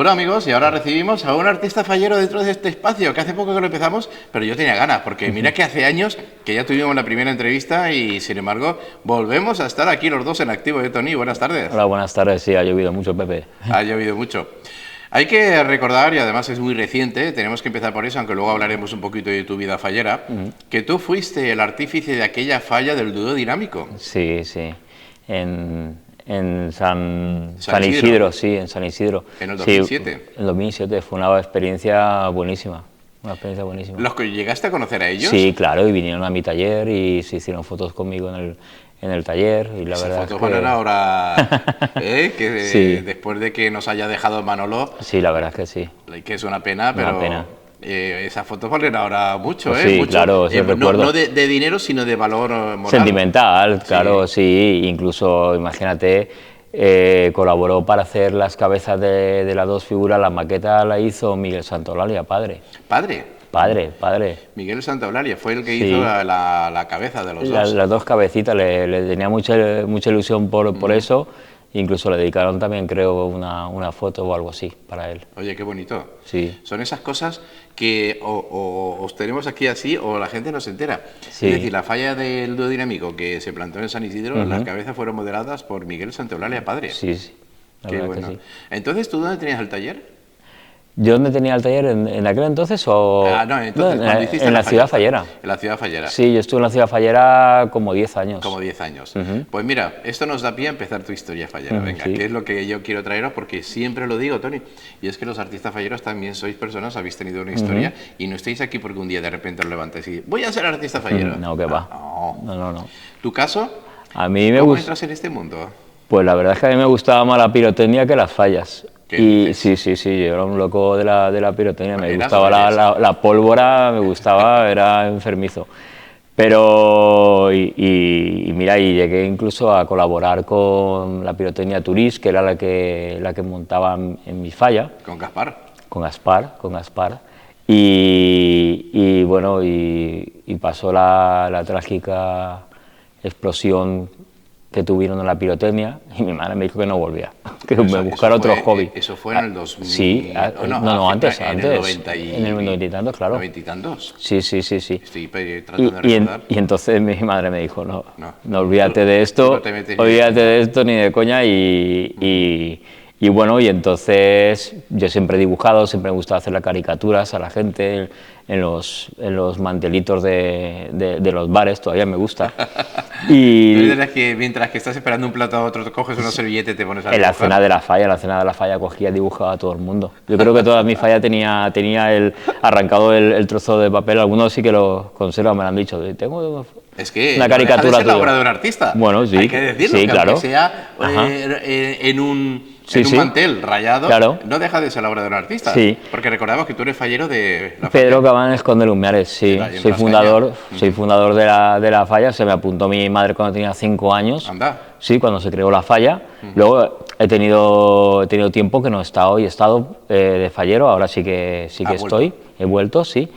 Bueno amigos, y ahora recibimos a un artista fallero dentro de este espacio, que hace poco que lo empezamos, pero yo tenía ganas, porque mira que hace años que ya tuvimos la primera entrevista y sin embargo volvemos a estar aquí los dos en activo, Tony? Buenas tardes. Hola, buenas tardes, sí, ha llovido mucho, Pepe. Ha llovido mucho. Hay que recordar, y además es muy reciente, tenemos que empezar por eso, aunque luego hablaremos un poquito de tu vida fallera, que tú fuiste el artífice de aquella falla del dúo dinámico. Sí, sí, en San Isidro, sí, en San Isidro. En el 2007. Sí, en el 2007, fue una experiencia buenísima. Una experiencia buenísima. ¿Los que llegaste a conocer a ellos? Sí, claro, y vinieron a mi taller y se hicieron fotos conmigo en el taller. Y la verdad fotos es que... van ahora, que sí. Después de que nos haya dejado Manolo... Sí, la verdad es que sí. Que es una pena, pero... Una pena. Esas fotos valen ahora mucho, Sí, mucho. claro, sí recuerdo. No de dinero, sino de valor moral. Sentimental, claro, sí. Sí. Incluso, imagínate, colaboró para hacer las cabezas de las dos figuras. La maqueta la hizo Miguel Santolaria, padre. ¿Padre? Padre. Miguel Santolaria fue el que hizo la cabeza de los dos. Las dos cabecitas, le tenía mucha ilusión por eso. Incluso le dedicaron también, creo, una foto o algo así para él. Oye, qué bonito. Sí. Son esas cosas que o os tenemos aquí así o la gente no se entera. Sí. Es decir, la falla del dúo dinámico que se plantó en San Isidro, las cabezas fueron modeladas por Miguel Santolaria, padre. Sí. Qué bueno. Sí. Entonces, ¿tú dónde tenías el taller? ¿Yo dónde tenía el taller? ¿En aquel entonces o...? Entonces, en la ciudad fallera. En la ciudad fallera. Sí, yo estuve en la ciudad fallera como 10 años. Como 10 años. Pues mira, esto nos da pie a empezar tu historia fallera. Venga, sí. Que es lo que yo quiero traeros, porque siempre lo digo, Tony, y es que los artistas falleros también sois personas, habéis tenido una historia, y no estáis aquí porque un día de repente os levantáis y voy a ser artista fallero. No, que va. No. ¿Tu caso? A mí me ¿Cómo entras en este mundo? Pues la verdad es que a mí me gustaba más la pirotecnia que las fallas. Y sí, yo era un loco de la pirotecnia, me gustaba la pólvora, me gustaba, era enfermizo. Pero, y mira, y llegué incluso a colaborar con la pirotecnia Turís, que era la que montaba en mi falla. ¿Con Gaspar? Con Gaspar. Y bueno, y pasó la trágica explosión que tuvieron en la pirotecnia y mi madre me dijo que no volvía, que me buscara otro hobby. ¿Eso fue en el 2000? Sí, antes. En el 90 y tantos, claro. ¿90 y tantos? Sí. Estoy tratando de recordar. Y entonces mi madre me dijo, no olvídate de esto, ni de coña y bueno, y entonces yo siempre he dibujado, siempre me gustaba hacer las caricaturas a la gente en los mantelitos de los bares, todavía me gusta. Y que mientras que estás esperando un plato a otro, te coges una servilleta y te pones a dibujar. En la cena de la falla cogía y dibujaba a todo el mundo. Yo creo que toda mi falla tenía arrancado el trozo de papel, algunos sí que lo conservan, me lo han dicho. Tengo es que una caricatura tuya. Es la obra de un artista. Bueno, sí. Hay que decirlo, sí, que claro. aunque sea en un mantel rayado, no deja de ser la obra de un artista. Sí. Porque recordamos que tú eres fallero de la falla. Pedro Cabanes Conde Lumiares, sí. Soy fundador de la falla. Se me apuntó mi madre cuando tenía 5 años. Anda. Sí, cuando se creó la falla. Luego he tenido tiempo que no he estado y he estado de fallero. Ahora sí que estoy. He vuelto, sí.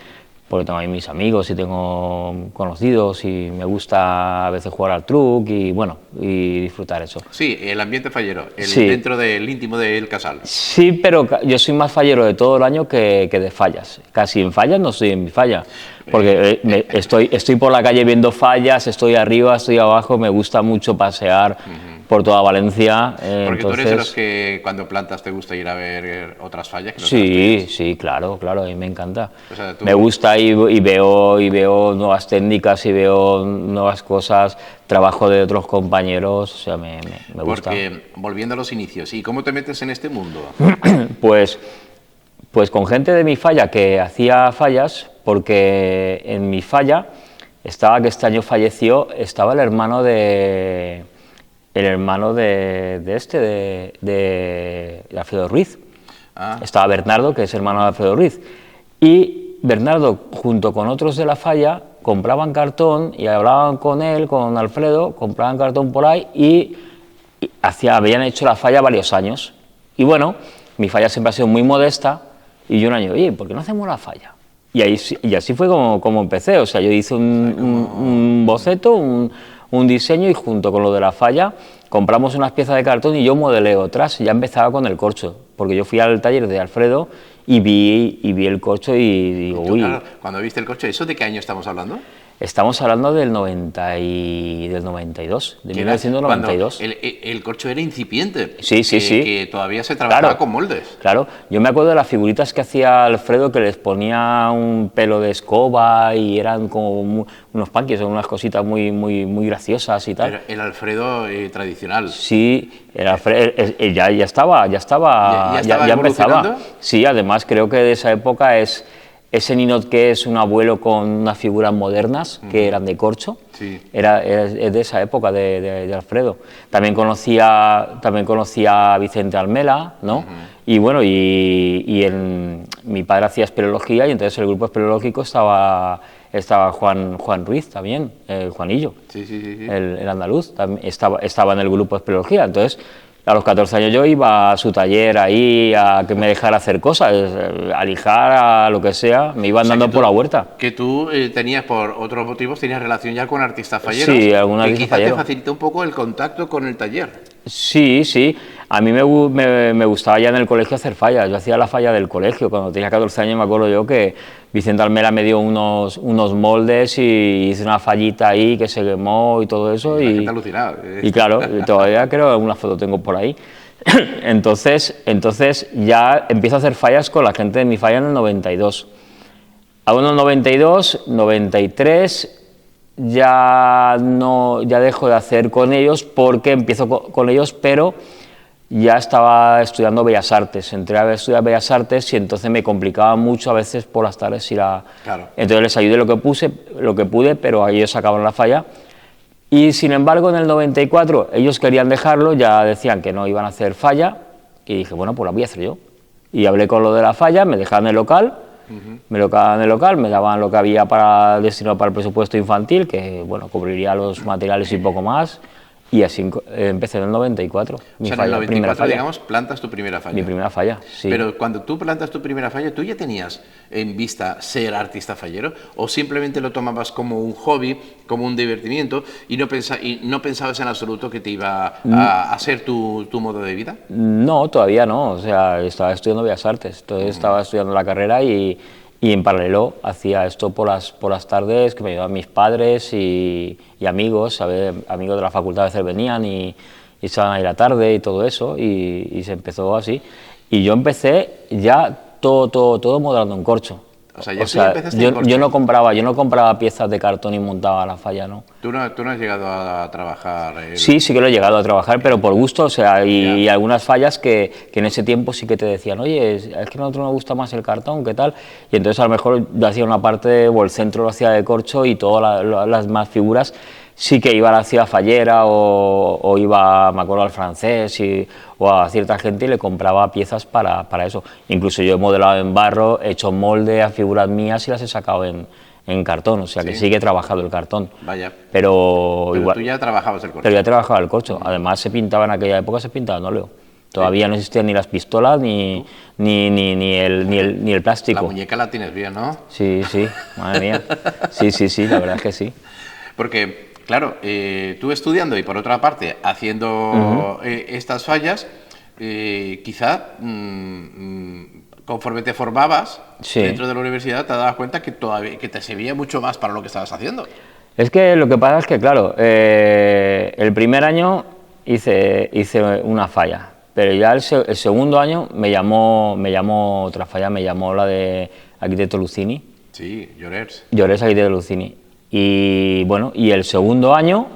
Porque tengo ahí mis amigos y tengo conocidos y me gusta a veces jugar al truc y bueno, y disfrutar eso. Sí, el ambiente fallero, dentro del íntimo del casal. Sí, pero yo soy más fallero de todo el año que de fallas. Casi en fallas no estoy en mi falla, porque estoy por la calle viendo fallas, estoy arriba, estoy abajo, me gusta mucho pasear por toda Valencia. Porque tú eres de los que cuando plantas te gusta ir a ver otras fallas. Sí, claro, a mí me encanta. O sea, me gusta y veo nuevas técnicas y veo nuevas cosas, trabajo de otros compañeros, o sea, me gusta. Porque, volviendo a los inicios, ¿y cómo te metes en este mundo? Pues con gente de mi falla que hacía fallas, porque en mi falla estaba, que este año falleció, estaba el hermano de Alfredo Ruiz. Estaba Bernardo, que es hermano de Alfredo Ruiz, y Bernardo, junto con otros de la falla, compraban cartón y hablaban con él, con Alfredo, compraban cartón por ahí y habían hecho la falla varios años. Y bueno, mi falla siempre ha sido muy modesta y yo un año, oye, ¿por qué no hacemos la falla? Y así fue como empecé, o sea, yo hice un boceto, un diseño y junto con lo de la falla compramos unas piezas de cartón y yo modelé otras, ya empezaba con el corcho, porque yo fui al taller de Alfredo y vi el corcho y digo, uy... Claro, cuando viste el corcho, ¿eso de qué año estamos hablando? Estamos hablando del 92, de 1992. El corcho era incipiente. Sí. Que todavía se trabajaba con moldes. Claro, yo me acuerdo de las figuritas que hacía Alfredo, que les ponía un pelo de escoba y eran como unos punkies o unas cositas muy graciosas y tal. El Alfredo tradicional. Sí, el Alfredo ya empezaba. Sí, además creo que de esa época es ese ninot que es un abuelo con unas figuras modernas que eran de corcho, es de esa época de Alfredo. También conocía a Vicente Almela, ¿no? Y bueno, mi padre hacía espeleología y entonces el grupo espeleológico estaba Juan Ruiz también, el Juanillo, el andaluz, también estaba en el grupo de espeleología. Entonces, a los 14 años yo iba a su taller ahí a que me dejara hacer cosas, a lijar, a lo que sea, me iban dando por la huerta. Que tú tenías, por otros motivos, tenías relación ya con artistas falleros. Sí, alguna vez. Que quizás te facilitó un poco el contacto con el taller. Sí. A mí me gustaba ya en el colegio hacer fallas. Yo hacía la falla del colegio. Cuando tenía 14 años me acuerdo yo que Vicente Almela me dio unos moldes y hice una fallita ahí que se quemó y todo eso. La gente alucinada. Y claro, todavía creo que alguna foto tengo por ahí. Entonces ya empiezo a hacer fallas con la gente de mi falla en el 92. Hago en el 92, 93... ya dejo de hacer con ellos porque empiezo con ellos, pero ya estaba estudiando Bellas Artes, entré a estudiar Bellas Artes y entonces me complicaba mucho a veces por las tardes ir a... Claro. Entonces les ayudé lo que pude, pero ellos acabaron la falla. Y sin embargo en el 94 ellos querían dejarlo, ya decían que no iban a hacer falla y dije, bueno, pues la voy a hacer yo. Y hablé con lo de la falla, me dejaron el local. Me locaban el local, me daban lo que había destinado para el presupuesto infantil, que bueno, cubriría los materiales y poco más, y así empecé en el 94. O sea, en el 94, digamos, plantas tu primera falla. Mi primera falla, sí. Pero cuando tú plantas tu primera falla, ¿tú ya tenías en vista ser artista fallero? ¿O simplemente lo tomabas como un hobby, como un divertimiento, y no pensabas en absoluto que te iba a ser tu modo de vida? No, todavía no. O sea, estaba estudiando Bellas Artes, entonces estaba estudiando la carrera y en paralelo hacía esto por las tardes, que me ayudaban mis padres y amigos, amigos de la facultad a veces venían y estaban ahí la tarde y todo eso, y se empezó así. Y yo empecé ya todo modelando en corcho. O sea, yo no compraba piezas de cartón y montaba la falla, ¿no? ¿Tú no has llegado a trabajar? Sí que lo he llegado a trabajar, pero por gusto, o sea, y algunas fallas que en ese tiempo sí que te decían, oye, es que a nosotros nos gusta más el cartón, ¿qué tal? Y entonces a lo mejor yo hacía una parte, o el centro lo hacía de corcho y todas las más figuras sí que iba a la ciudad fallera o iba, me acuerdo, al francés o a cierta gente y le compraba piezas para eso. Incluso yo he modelado en barro, he hecho molde a figuras mías y las he sacado en cartón, o sea que sí que he trabajado el cartón. Vaya. Pero igual, tú ya trabajabas el corcho. Pero ya trabajaba el corcho. Además se pintaba en aquella época, se pintaba en óleo. Todavía no existían ni las pistolas ni el plástico. La muñeca la tienes bien, ¿no? Sí, madre mía. Sí, la verdad es que sí. Porque, claro, tú estudiando y por otra parte haciendo estas fallas, quizá conforme te formabas dentro de la universidad te dabas cuenta que te servía mucho más para lo que estabas haciendo. Es que lo que pasa es que, claro, el primer año hice una falla, pero ya el segundo año me llamó otra falla, me llamó la de Arquitecto Lucini. Sí, Llorers. Arquitecto Lucini. Y bueno, y el segundo año,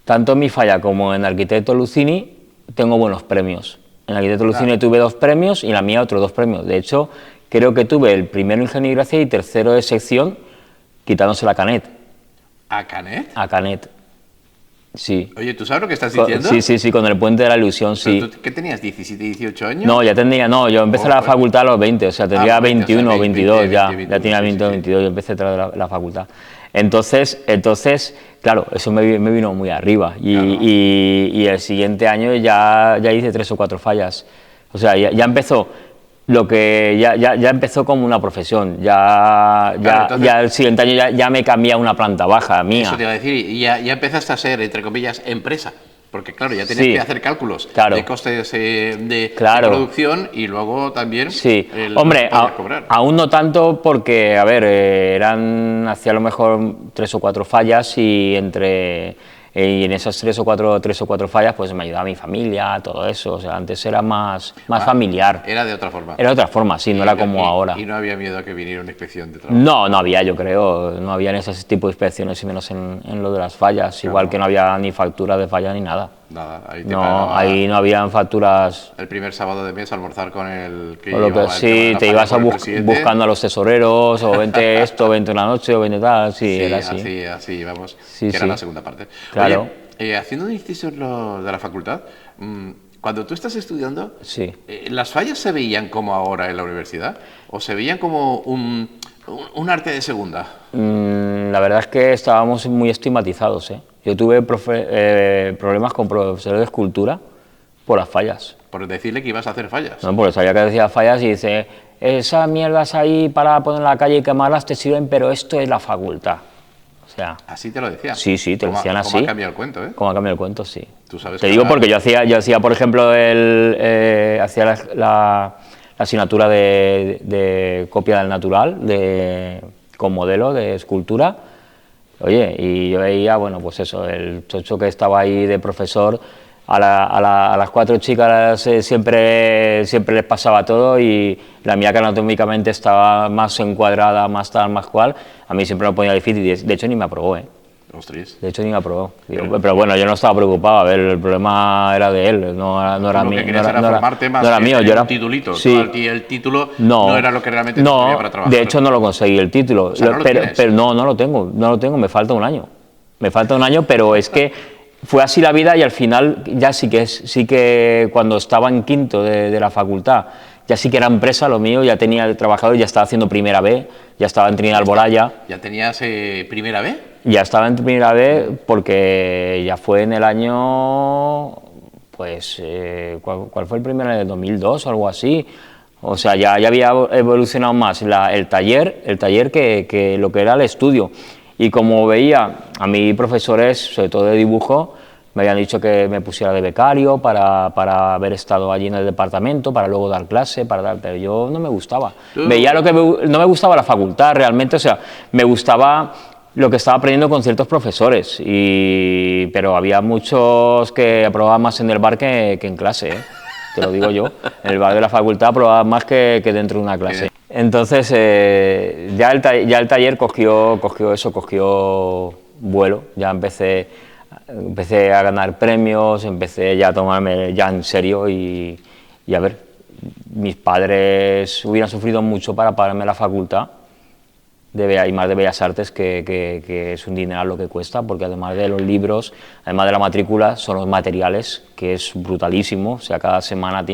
tanto en mi falla como en Arquitecto Lucini, tengo buenos premios. En Arquitecto Lucini tuve 2 premios y en la mía otros 2 premios. De hecho, creo que tuve el primero en Ingeniería y Gracia y tercero de sección, quitándose la Canet. ¿A Canet? A Canet, sí. Oye, ¿tú sabes lo que estás diciendo? Sí, con el Puente de la Ilusión, sí. ¿Tú qué tenías, 17, 18 años? No, yo empecé la facultad a los 20, o sea, tendría 21 o 22 ya tenía 20 o 22, yo empecé a entrar la facultad. Entonces, claro, eso me vino muy arriba y el siguiente año ya hice 3 o 4 fallas. O sea, ya empezó lo que ya empezó como una profesión, entonces, ya el siguiente año ya me cambié a una planta baja mía. Eso te iba a decir, y ya empezaste a ser, entre comillas, empresa. Porque claro, ya tenías que hacer cálculos de costes de producción y luego también Hombre, aún no tanto porque, a ver, hacía a lo mejor 3 o 4 fallas y en esas 3 o 4 fallas pues me ayudaba mi familia, todo eso. O sea, antes era más familiar. Era de otra forma. Era de otra forma, sí, no era como ahora. ¿Y no había miedo a que viniera una inspección de trabajo? No había, yo creo. No había en ese tipo de inspecciones y menos en lo de las fallas. Claro. Igual que no había ni facturas de falla ni nada. Nada, ahí no habían facturas. El primer sábado de mes almorzar con el que sí, te ibas buscando a los tesoreros, o vente esto, vente una noche, o vente tal, era así. Así, vamos, que era la segunda parte. Claro. Oye, haciendo un inciso en lo de la facultad, cuando tú estás estudiando, ¿las fallas se veían como ahora en la universidad? ¿O se veían como un arte de segunda? La verdad es que estábamos muy estigmatizados, Yo tuve problemas con profesores de escultura por las fallas. Por decirle que ibas a hacer fallas. No, porque sabía que decía fallas y dice, esas mierdas ahí para poner en la calle y quemarlas te sirven, pero esto es la facultad. O sea, ¿así te lo decían? Sí, te lo decían así. ¿Cómo ha cambiado el cuento, ¿Cómo ha cambiado el cuento? Sí. ¿Tú sabes te digo porque yo hacía, por ejemplo, hacía la asignatura de copia del natural, con modelo de escultura. Oye, y yo veía, bueno, pues eso, el chocho que estaba ahí de profesor, a las 4 chicas siempre les pasaba todo y la mía que anatómicamente estaba más encuadrada, más tal, más cual, a mí siempre me ponía difícil, de hecho ni me aprobó, Ostras. De hecho ni me aprobó. Pero bueno, yo no estaba preocupado, a ver, el problema era de él, no era mío. No era mío, yo era un titulito. Sí. El título no era lo que realmente te servía para trabajar. De hecho no lo conseguí el título, o sea, pero no lo tengo, me falta un año. Pero es que fue así la vida y al final ya sí que cuando estaba en quinto de la facultad, ya sí que era empresa lo mío, ya tenía el trabajador, ya estaba haciendo primera B, ya estaba en Trinidad Alboraya. ¿Ya tenías primera B? Ya estaba en primera B porque ya fue en el año, pues, ¿cuál fue el primer año? ¿El 2002 o algo así? O sea, ya había evolucionado más el taller que lo que era el estudio. Y como veía a mis profesores, sobre todo de dibujo, me habían dicho que me pusiera de becario para haber estado allí en el departamento, para luego dar clase, pero yo no me gustaba. Veía no me gustaba la facultad realmente, o sea, me gustaba lo que estaba aprendiendo con ciertos profesores, pero había muchos que aprobaban más en el bar que en clase, te lo digo yo. En el bar de la facultad aprobaban más que dentro de una clase. Entonces ya el taller cogió vuelo, ya empecé a ganar premios, empecé ya a tomarme ya en serio y a ver, mis padres hubieran sufrido mucho para pagarme la facultad y más de Bellas Artes, que es un dineral lo que cuesta, porque además de los libros, además de la matrícula, son los materiales, que es brutalísimo. O sea, cada semana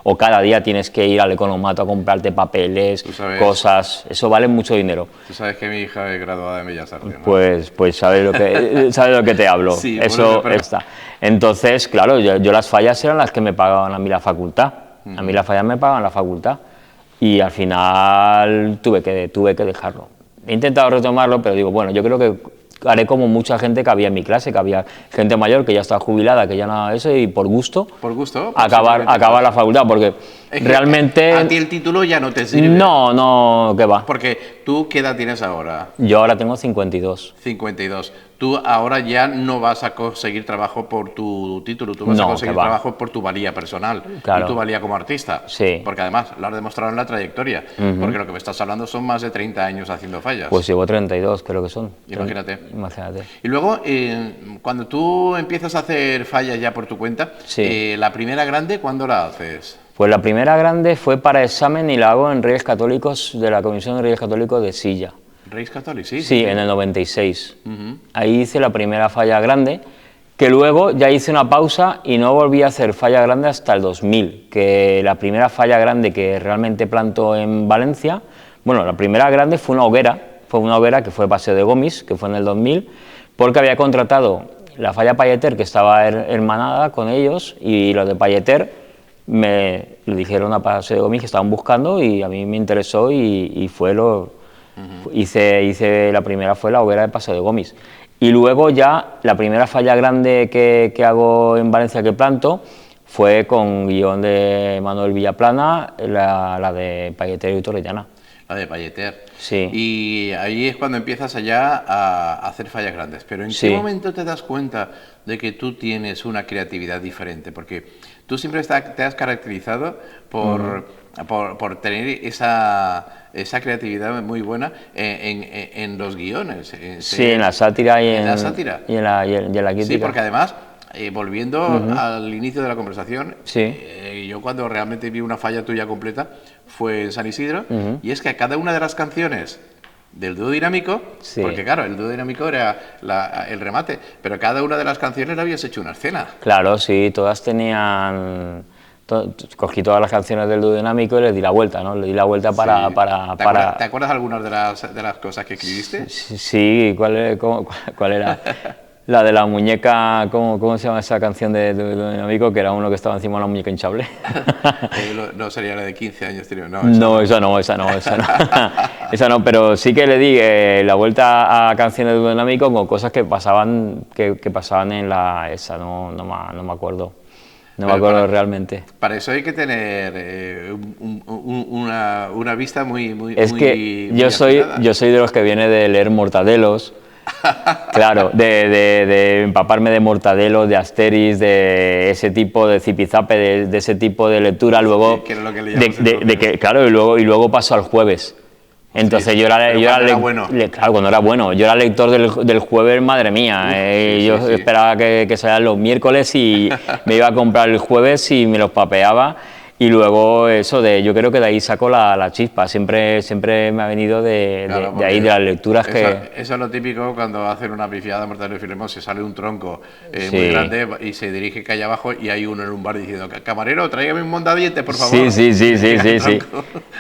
o cada día tienes que ir al economato a comprarte papeles, cosas, eso vale mucho dinero. Tú sabes que mi hija es graduada en Bellas Artes, ¿no? Pues sabes lo que te hablo. Sí, eso está. Entonces, claro, yo las fallas eran las que me pagaban a mí la facultad. A mí las fallas me pagaban la facultad. Y al final tuve que dejarlo. He intentado retomarlo, pero digo, bueno, yo creo que haré como mucha gente que había en mi clase, que había gente mayor que ya estaba jubilada, que ya nada de eso, y por gusto acabar la facultad, porque realmente... A ti el título ya no te sirve. No, ¿qué va? Porque tú, ¿qué edad tienes ahora? Yo ahora tengo 52. 52. Tú ahora ya no vas a conseguir trabajo por tu título, tú vas a conseguir trabajo por tu valía personal y tu valía como artista. Sí. Porque además lo has demostrado en la trayectoria. Porque lo que me estás hablando son más de 30 años haciendo fallas. Pues llevo 32, creo que son. Imagínate. Imagínate. Y luego, cuando tú empiezas a hacer fallas ya por tu cuenta, la primera grande, ¿cuándo la haces? Pues la primera grande fue para examen y la hago en Reyes Católicos, de la Comisión de Reyes Católicos de Silla. ¿Reyes Católicos? Sí. Sí, en el 96. Ahí hice la primera falla grande, que luego ya hice una pausa y no volví a hacer falla grande hasta el 2000, que la primera falla grande que realmente plantó en Valencia, bueno, la primera grande fue una hoguera que fue Paseo de Gomis, que fue en el 2000, porque había contratado la falla Palleter, que estaba hermanada con ellos, y los de Palleter le dijeron a Paseo de Gomis que estaban buscando y a mí me interesó y fue hice la primera fue la hoguera de Paseo de Gomis. Y luego ya la primera falla grande que hago en Valencia que planto fue con guión de Manuel Villaplana, la de Palleter y Torrellana. La de Palleter. Sí. Y ahí es cuando empiezas allá a hacer fallas grandes. Pero ¿en qué momento te das cuenta de que tú tienes una creatividad diferente? Porque tú siempre te has caracterizado por tener esa creatividad muy buena en los guiones. En la sátira y en la sátira. Y en la crítica. Sí, porque además, volviendo al inicio de la conversación, yo cuando realmente vi una falla tuya completa fue en San Isidro, y es que a cada una de las canciones del dúo dinámico, porque claro, el dúo dinámico era el remate, pero cada una de las canciones le habías hecho una escena. Claro, sí, todas tenían... Cogí todas las canciones del dúo dinámico y les di la vuelta, ¿no? Le di la vuelta para... ¿Te acuerdas algunas de las cosas que escribiste? Sí, ¿cuál era? La de la muñeca, ¿cómo se llama esa canción de dúo dinámico? Que era uno que estaba encima de una muñeca hinchable. No sería la de 15 años, tío. No, esa no. Esa no, pero sí que le di la vuelta a canciones de dúo dinámico con cosas que pasaban en esa, no me acuerdo. No me acuerdo realmente. Para eso hay que tener una vista muy Es que yo soy de los que viene de leer Mortadelos. Claro, de empaparme de Mortadelo, de Asterix, de ese tipo de zipizape, de ese tipo de lectura, luego que era lo que leíamos claro, y luego paso al jueves. Entonces yo era claro, cuando era bueno, yo era lector del jueves, madre mía, yo esperaba que salieran los miércoles y me iba a comprar el jueves y me los papeaba. Y luego yo creo que de ahí saco la chispa, siempre me ha venido de ahí, de las lecturas Eso es lo típico cuando hacen una pifiada Mortadelo y Filemón, se sale un tronco muy grande y se dirige calle abajo y hay uno en un bar diciendo, camarero, tráigame un mondadientes, por favor. Sí.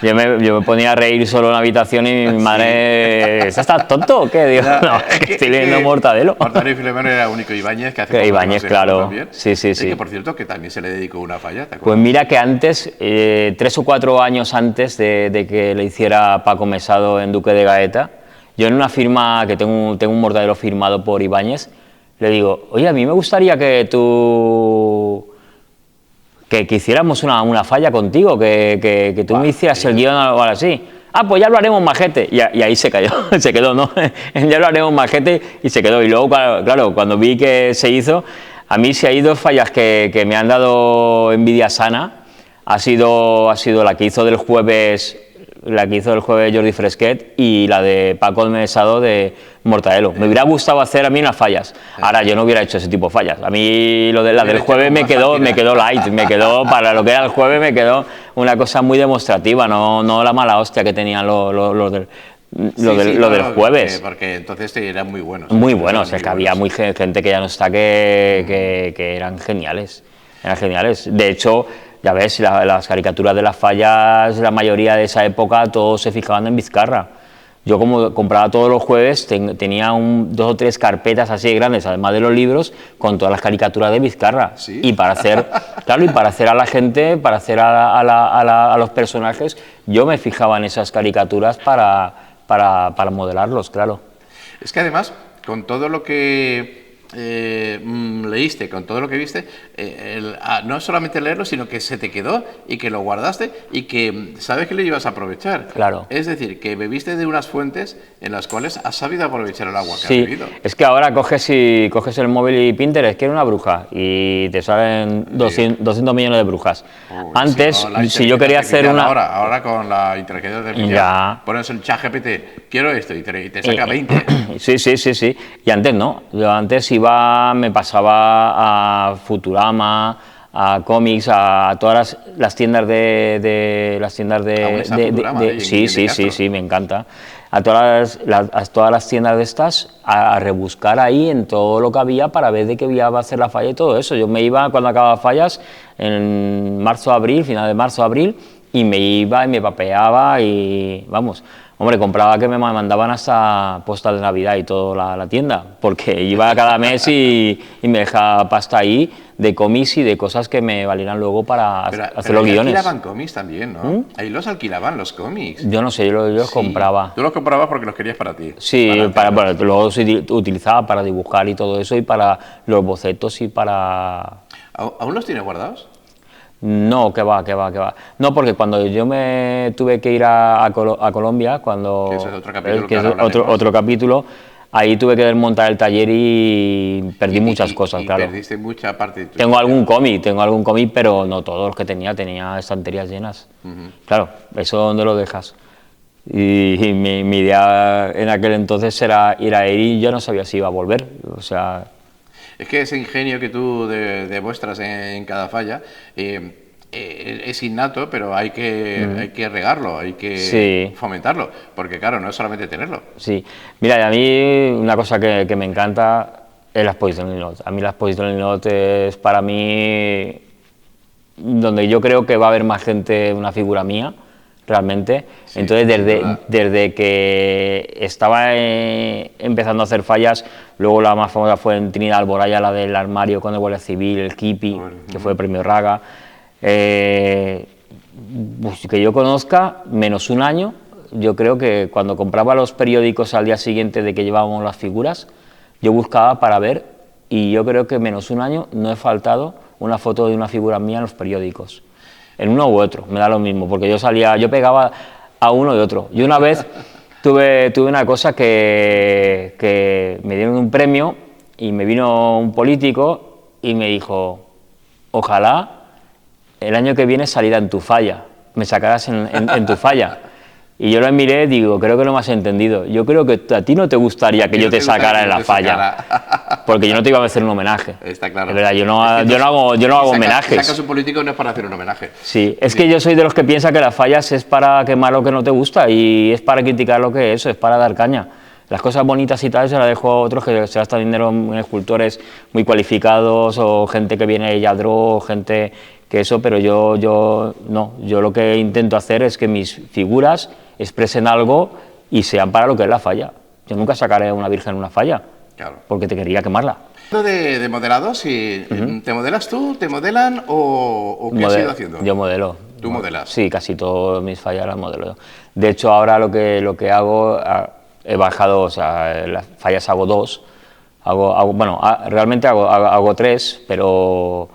Yo me ponía a reír solo en la habitación y mi madre, ¿estás tonto o qué? Digo, no, es que estoy leyendo Mortadelo. Mortadelo y Filemón era único Ibáñez, que hace Ibáñez, claro. Sí. Que por cierto, que también se le dedicó una falla, ¿te acuerdas? Pues mira que antes, 3 o 4 años antes de que le hiciera Paco Mesado en Duque de Gaeta, yo en una firma, que tengo un Mortadelo firmado por Ibáñez, le digo, oye, a mí me gustaría que hiciéramos una falla contigo, que tú me hicieras el guión o algo así. Ah, pues ya lo haremos, majete. Y ahí se quedó, ¿no? Ya lo haremos, majete, y se quedó. Y luego, claro, cuando vi que se hizo, a mí sí hay 2 fallas que me han dado envidia sana. Ha sido la que hizo del jueves Jordi Fresquet y la de Paco Mesado de Mortadelo. Me hubiera gustado hacer a mí unas fallas. Ahora yo no hubiera hecho ese tipo de fallas. A mí la del jueves me quedó light, para lo que era el jueves me quedó una cosa muy demostrativa, no la mala hostia que tenían los del jueves. Porque entonces eran muy buenos. Muy buenos, es que había gente que ya no está que eran geniales. De hecho, ya ves, las caricaturas de las fallas, la mayoría de esa época, todos se fijaban en Vizcarra. Yo, como compraba todos los jueves, tenía 2 o 3 carpetas así grandes, además de los libros, con todas las caricaturas de Vizcarra. ¿Sí? Y para hacer a la gente, para hacer a los personajes, yo me fijaba en esas caricaturas para modelarlos, claro. Es que además, con todo lo que leíste, con todo lo que viste, no solamente leerlo, sino que se te quedó y que lo guardaste y que sabes que lo ibas a aprovechar. Claro. Es decir, que bebiste de unas fuentes en las cuales has sabido aprovechar el agua que has bebido. Es que ahora coges el móvil y Pinterest, quiero una bruja, y te salen 200 millones de brujas. Antes, si yo quería hacer una... Ahora con la inteligencia artificial, pones el ChatGPT, quiero esto, y te saca 20. Sí. Y antes no. Yo antes me pasaba a Futurama, a cómics, a todas las tiendas sí, me encanta. A todas las tiendas de estas a rebuscar ahí en todo lo que había para ver de qué iba a hacer la falla y todo eso. Yo me iba cuando acababa fallas en final de marzo, abril, y me iba y me papeaba y, vamos, hombre, compraba que me mandaban hasta postal de Navidad y toda la tienda, porque iba cada mes y me dejaba pasta ahí de cómics y de cosas que me valieran luego para hacer los guiones. Alquilaban cómics también, ¿no? Ahí los alquilaban los cómics. Yo no sé, yo los compraba. Tú los comprabas porque los querías para ti. Sí, luego se utilizaba para dibujar y todo eso, y para los bocetos y para... ¿Aún los tienes guardados? No, que va. No, porque cuando yo me tuve que ir a Colombia, cuando... Que ese es otro capítulo. Que es otro capítulo, ahí tuve que desmontar el taller y perdí muchas cosas, claro. Perdiste mucha parte de tu... Tengo algún cómic, pero no todos los que tenía estanterías llenas. Claro, eso ¿dónde lo dejas? Y mi idea en aquel entonces era ir a y yo no sabía si iba a volver, o sea... Es que ese ingenio que tú demuestras en cada falla es innato, pero hay que regarlo, hay que fomentarlo, porque claro, no es solamente tenerlo. Sí, mira, y a mí una cosa que me encanta es la exposición Linot. A mí la exposición Linot es para mí donde yo creo que va a haber más gente, una figura mía, realmente. Sí, entonces, desde que estaba empezando a hacer fallas, luego la más famosa fue en Trinidad Alboraya, la del armario con el Guardia Civil, el Kipi, que fue el premio Raga. Pues que yo conozca, menos un año, yo creo que cuando compraba los periódicos al día siguiente de que llevábamos las figuras, yo buscaba para ver, y yo creo que menos un año no he faltado una foto de una figura mía en los periódicos. En uno u otro, me da lo mismo, porque yo pegaba a uno y otro. Yo una vez tuve una cosa que me dieron un premio y me vino un político y me dijo, ojalá el año que viene saliera en tu falla, me sacaras en tu falla. Y yo lo miré y digo, creo que no me has entendido. Yo creo que a ti no te gustaría que yo te sacara en la falla, porque yo no te iba a hacer un homenaje. Está claro. Es verdad, yo no hago homenajes. Sacas un político no es para hacer un homenaje. Sí, es que yo soy de los que piensa que las fallas es para quemar lo que no te gusta y es para criticar lo que es para dar caña. Las cosas bonitas y tal se las dejo a otros que se gastan dinero en escultores muy cualificados o gente que viene de Lladró, gente que eso, pero yo no. Yo lo que intento hacer es que mis figuras expresen algo y sean para lo que es la falla. Yo nunca sacaré a una virgen en una falla, claro, porque te quería quemarla. De modelado, si ¿te modelas tú, te modelan o qué has ido haciendo? Yo modelo. ¿Tú modelas? Sí, casi todas mis fallas las modelo. De hecho, ahora lo que hago, he bajado, o sea, las fallas hago 2, realmente hago 3, pero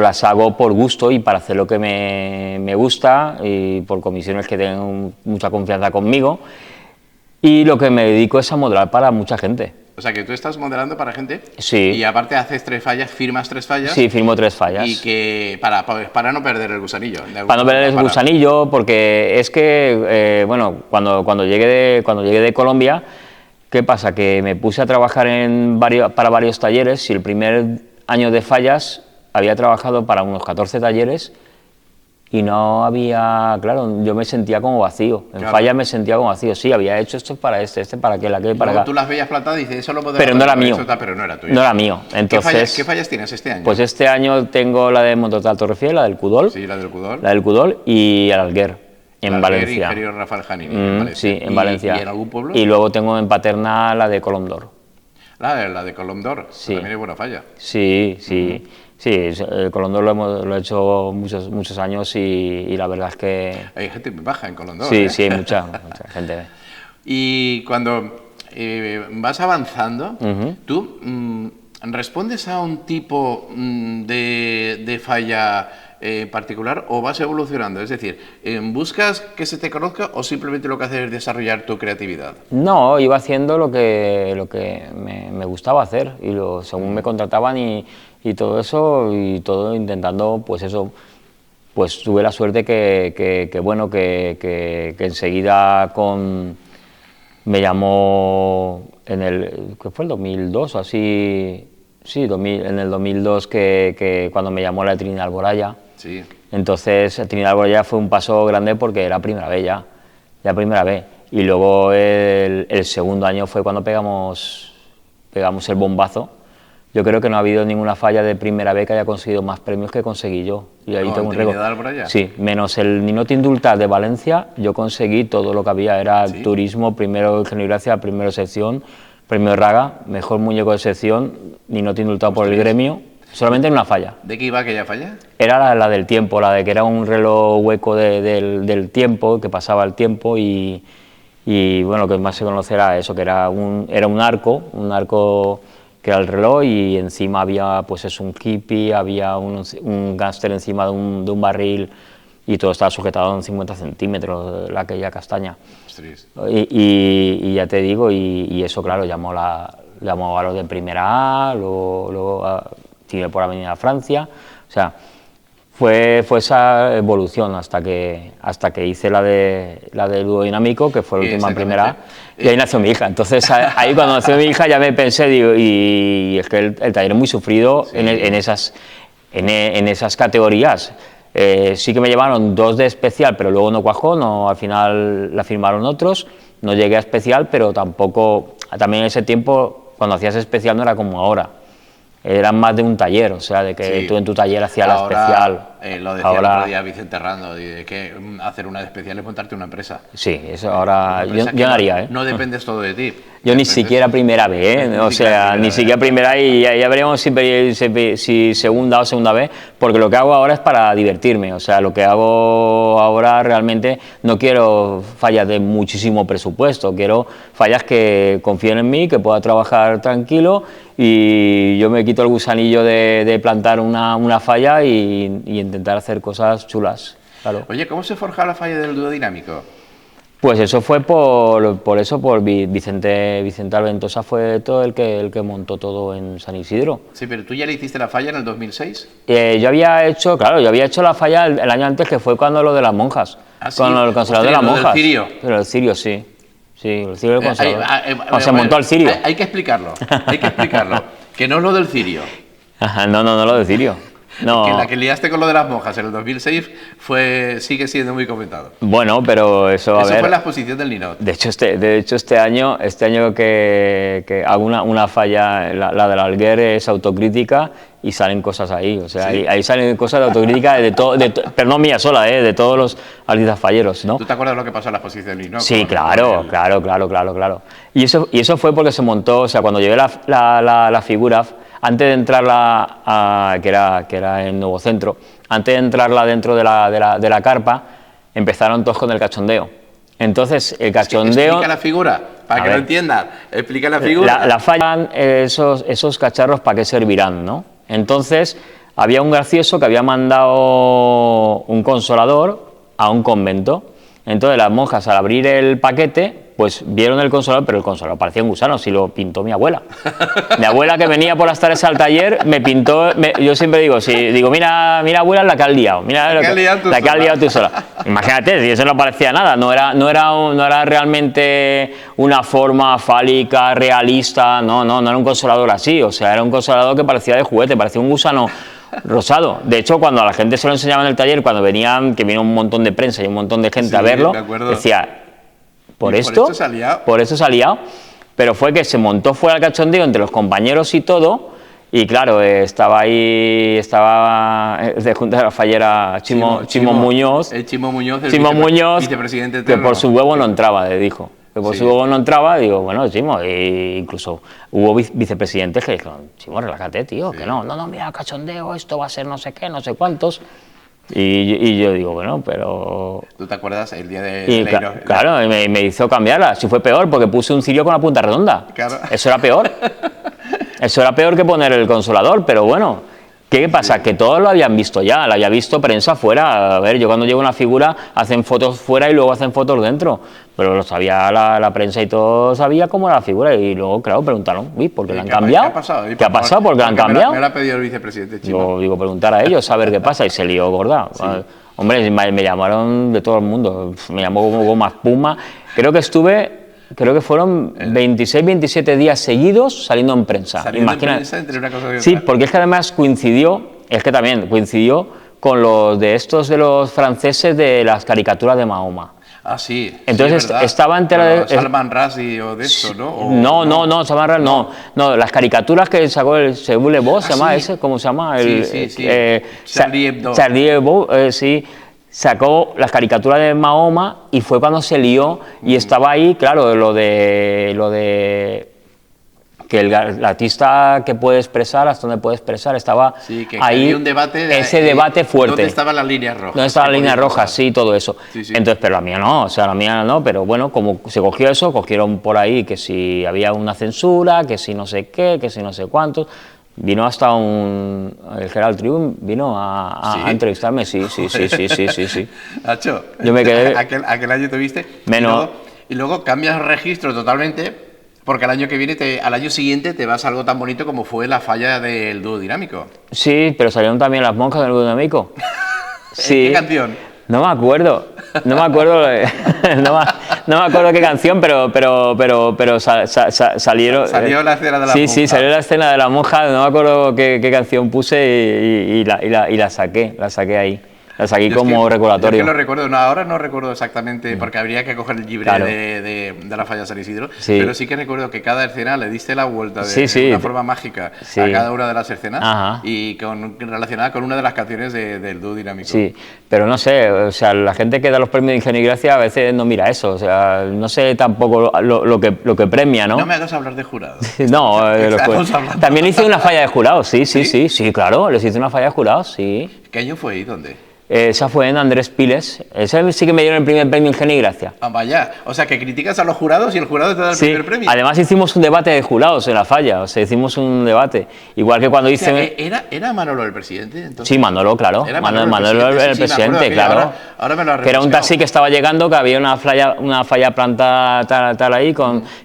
las hago por gusto y para hacer lo que me gusta y por comisiones que tengan mucha confianza conmigo, y lo que me dedico es a modelar para mucha gente. O sea, que tú estás modelando para gente. Sí. Y aparte haces 3 fallas, firmas 3 fallas. Sí, firmo 3 fallas. Y que para no perder el gusanillo. Para no perder el gusanillo, porque es que, bueno, cuando llegué de Colombia, ¿qué pasa? Que me puse a trabajar para varios talleres y el primer año de fallas había trabajado para unos 14 talleres y no había, claro, yo me sentía como vacío. En fallas me sentía como vacío. Sí, había hecho esto para para aquel, para acá. Tú las veías plantadas y dices, eso lo podemos hacer. Pero no era mío. Pero no era tuyo. No era mío. Entonces, ¿Qué fallas tienes este año? Pues este año tengo la de Montotal Torrefiel, la del Cudol. Sí, la del Cudol. La del Cudol y el Alguer, en Valencia. Inferior Rafael Janini, en Valencia. Sí, en Valencia. ¿Y en algún pueblo? Y luego tengo en Paterna la de Colom d'Or. La de Colom d'Or, sí. También es buena falla. Sí, sí. Sí, Colom d'Or lo he hecho muchos años y la verdad es que... Hay gente muy baja en Colom d'Or. Sí, sí, hay mucha gente. Y cuando vas avanzando, ¿tú respondes a un tipo de falla particular o vas evolucionando? Es decir, ¿buscas que se te conozca o simplemente lo que haces es desarrollar tu creatividad? No, iba haciendo lo que me gustaba hacer y según me contrataban y todo eso, y todo intentando, pues eso, pues tuve la suerte que enseguida me llamó ¿qué fue? El 2002 o así, sí, en el 2002 que cuando me llamó la de Trinidad Alboraya. Sí. Entonces Trinidad Alboraya fue un paso grande porque era primera vez ya primera vez, y luego el segundo año fue cuando pegamos el bombazo. yo creo que no ha habido ninguna falla de primera vez que haya conseguido más premios que conseguí yo. Y ahí tengo un récord. Por allá? Sí, menos el Ninot Indultar de Valencia, yo conseguí todo lo que había. Era ¿sí? Turismo, primero Ingenio y Gracia, primero sección, premio Raga, mejor muñeco de sección, Ninot Indultar por el gremio, solamente en una falla. ¿De qué iba aquella falla? Era la del tiempo, la de que era un reloj hueco del tiempo, que pasaba el tiempo y bueno, lo que más se conoce era eso, que era un arco que era el reloj y encima había pues es un kipi, había un gángster encima de un barril y todo estaba sujetado en 50 centímetros de aquella castaña. Y ya te digo, y eso claro, llamó a los de primera A, luego sigue por Avenida Francia, o sea, fue esa evolución hasta que hice la de ludodinámico, que fue la última en primera A, y ahí nació mi hija. Entonces ahí cuando nació mi hija ya me pensé, digo, y es que el taller es muy sufrido sí. en esas categorías. Sí que me llevaron 2 de especial, pero luego no cuajó, no, al final la firmaron otros, no llegué a especial, pero tampoco, también en ese tiempo, cuando hacías especial no era como ahora. Eran más de un taller, o sea, de que sí. Tú en tu taller hacías la especial. Lo decía el otro día Vicente Rando, de que hacer una de especial es montarte una empresa. Sí, eso ahora yo no haría, ¿eh? No dependes todo de ti. Yo ni siquiera primera vez, ¿eh? O sea, ni siquiera primera y ya veremos si segunda o segunda vez, porque lo que hago ahora es para divertirme, o sea, lo que hago ahora realmente no quiero fallas de muchísimo presupuesto, quiero fallas que confíen en mí, que pueda trabajar tranquilo y yo me quito el gusanillo de plantar una falla y intentar hacer cosas chulas, claro. Oye, ¿cómo se forja la falla del ludodinámico? Pues eso fue por Vicente Alventosa, fue todo el que montó todo en San Isidro. Sí, pero tú ya le hiciste la falla en el 2006. Yo había hecho la falla el año antes, que fue cuando lo de las monjas, con el consolador de las monjas. ¿El cirio? Pero el cirio sí. Sí, el cirio del consolador. Cuando se montó el cirio. Hay que explicarlo, que no es lo del cirio. Ajá, no lo del cirio. No. Que la que liaste con lo de las monjas en el 2006 sigue siendo muy comentado. Bueno, pero eso fue en la exposición del Ninot. De hecho este año que hago una falla, la del Alguer es autocrítica y salen cosas ahí, o sea, sí. ahí salen cosas de autocrítica pero no mía sola, de todos los artistas falleros, ¿no? ¿Tú te acuerdas de lo que pasó en la exposición del Ninot? Sí, claro. Y eso fue porque se montó, o sea, cuando llevé la figura, antes de entrarla, que era en Nuevo Centro, antes de entrarla dentro de la carpa, empezaron todos con el cachondeo. Entonces, el cachondeo... Explica la figura, para que lo entiendan. Explica la figura. La falla, esos cacharros, ¿para qué servirán, no? Entonces, había un gracioso que había mandado un consolador a un convento. Entonces, las monjas, al abrir el paquete, pues vieron el consolador, pero el consolador parecía un gusano, si lo pintó mi abuela. Mi abuela, que venía por las tardes al taller, me pintó, yo siempre digo, mira abuela, la que has liado, mira la que has liado tú sola. Imagínate, si eso no parecía nada, no era realmente una forma fálica, realista, no era un consolador así, o sea, era un consolador que parecía de juguete, parecía un gusano rosado. De hecho, cuando a la gente se lo enseñaba en el taller, cuando que vino un montón de prensa y un montón de gente a verlo, decía... Por eso se ha liado, pero fue que se montó fuera el cachondeo entre los compañeros y todo, y claro, estaba de Junta de la Fallera Chimo Muñoz, vicepresidente que por su huevo no entraba, le dijo. Que por su huevo no entraba, digo, bueno, Chimo, e incluso hubo vicepresidentes que dijeron, Chimo, relájate, tío, que no, mira, cachondeo, esto va a ser no sé qué, no sé cuántos. Y yo digo, bueno, pero... ¿Tú te acuerdas el día de Claro, me hizo cambiarla. Si fue peor, porque puse un cirio con la punta redonda. Claro. Eso era peor. Eso era peor que poner el consolador, pero bueno... ¿Qué pasa? Sí. Que todos lo habían visto ya, la había visto prensa fuera. A ver, yo cuando llevo una figura, hacen fotos fuera y luego hacen fotos dentro. Pero lo sabía la prensa y todo sabía cómo era la figura. Y luego, claro, preguntaron, uy, ¿por qué la han cambiado? ¿Qué ha pasado? ¿Por qué la han cambiado? Me lo ha pedido el vicepresidente Chimo. Yo digo, preguntar a ellos, a ver qué pasa. Y se lió gorda. Sí. Hombre, me llamaron de todo el mundo. Me llamó como Goma Espuma. Creo que fueron 26, 27 días seguidos saliendo en prensa. Prensa entre una cosa y otra. Sí, porque es que además coincidió con los de los franceses de las caricaturas de Mahoma. Ah, sí. Entonces sí, estaba entera de... Salman Rushdie o de esto, ¿no? O, no, Salman Rushdie no. Las caricaturas que sacó el Seoul Le Beau, ¿se llama sí. ese? ¿Cómo se llama? Sí. Charlie Hebdo. Charlie Hebdo, sí. Sacó las caricaturas de Mahoma y fue cuando se lió y estaba ahí, claro, lo de que el artista que puede expresar, hasta donde puede expresar, estaba que ahí, había un debate ese debate fuerte. ¿Dónde estaban las líneas rojas? ¿Dónde estaban las líneas rojas? Sí, todo eso. Sí. Entonces, pero la mía no, pero bueno, como se cogió eso, cogieron por ahí que si había una censura, que si no sé qué, que si no sé cuántos. Vino hasta el Herald Tribune, vino a entrevistarme, sí. Nacho, yo me quedé... aquel año te viste, menos... y luego cambias registro totalmente, porque al año siguiente te vas a algo tan bonito como fue la falla del dúo dinámico. Sí, pero salieron también las monjas del dúo dinámico. Sí. ¿Qué canción? No me acuerdo qué canción, pero salieron... Salió la escena de la monja. Sí, salió la escena de la monja, no me acuerdo qué canción puse y la saqué ahí. La saqué como recordatorio. Yo que lo recuerdo, ahora no recuerdo exactamente, porque habría que coger el libre de la falla San Isidro, pero sí que recuerdo que cada escena le diste la vuelta de una forma mágica a cada una de las escenas y relacionada con una de las canciones del dúo dinámico. Sí, pero no sé, o sea, la gente que da los premios de Ingenio y Gracia a veces no mira eso, o sea, no sé tampoco lo que premia, ¿no? No me hagas hablar de jurados. No, también hice una falla de jurados, sí, claro, les hice una falla de jurados, sí. ¿Qué año fue y dónde? Esa fue en Andrés Piles. Ese sí que me dieron el primer premio Ingenio y Gracia. Ah, vaya. O sea, que criticas a los jurados y el jurado te da el primer premio. Además hicimos un debate de jurados en la falla. O sea, hicimos un debate. Igual que cuando hice... O sea, ¿era Manolo el presidente? Entonces? Sí, Manolo, claro. Era Manolo el presidente, claro. Ahora me lo ha que era un taxi que estaba llegando, que había una falla planta tal ahí,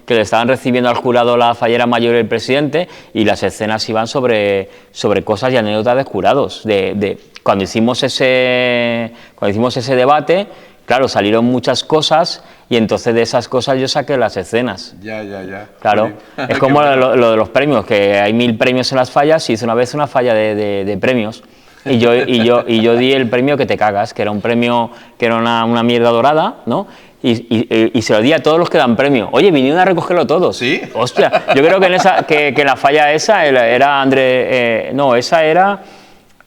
que le estaban recibiendo al jurado la fallera mayor y el presidente, y las escenas iban sobre cosas y anécdotas de jurados. Cuando hicimos ese debate, claro, salieron muchas cosas y entonces de esas cosas yo saqué las escenas. Ya. Claro, es como lo de los premios, que hay 1000 premios en las fallas, y hice una vez una falla de premios y yo di el premio que te cagas, que era un premio que era una mierda dorada, ¿no? Y se lo di a todos los que dan premio. Oye, vinieron a recogerlo todos. ¿Sí? Hostia, yo creo que en la falla esa era André... no, esa era...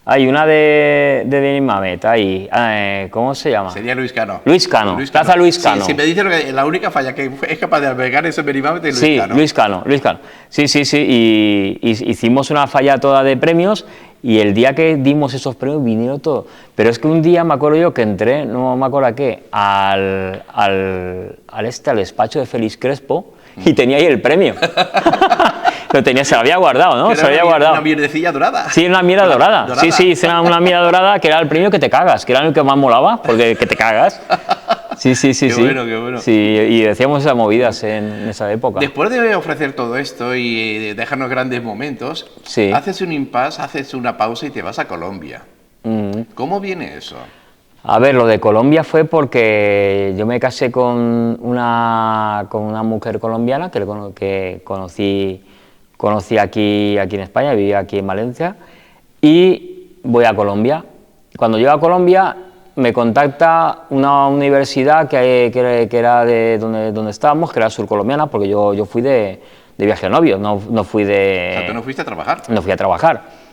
Hay una de Denis Mamet, ahí, ¿cómo se llama? Sería Luis Cano. Plaza Luis Cano. Sí, me dice que la única falla que es capaz de albergar eso en Denis Mamet es Luis Cano. Luis Cano. Sí, y hicimos una falla toda de premios, y el día que dimos esos premios vinieron todos. Pero es que un día me acuerdo yo que entré, no me acuerdo a qué, al despacho de Félix Crespo, y tenía ahí el premio. Se lo había guardado, ¿no? Se lo había guardado. Una mierdecilla dorada. Sí, una mierda dorada. Sí, hice una mierda dorada que era el premio que te cagas, que era el que más molaba, porque que te cagas. Sí. Qué bueno. Sí, y decíamos esas movidas en esa época. Después de ofrecer todo esto y dejarnos grandes momentos, haces un impasse, haces una pausa y te vas a Colombia. ¿Cómo viene eso? A ver, lo de Colombia fue porque yo me casé con una mujer colombiana que conocí aquí en España, vivía aquí en Valencia, y voy a Colombia. Cuando llego a Colombia me contacta una universidad que era de donde estábamos, que era surcolombiana, porque yo fui de viaje a novio, no fui de... O sea, ¿tú no fuiste a trabajar? No fui a trabajar.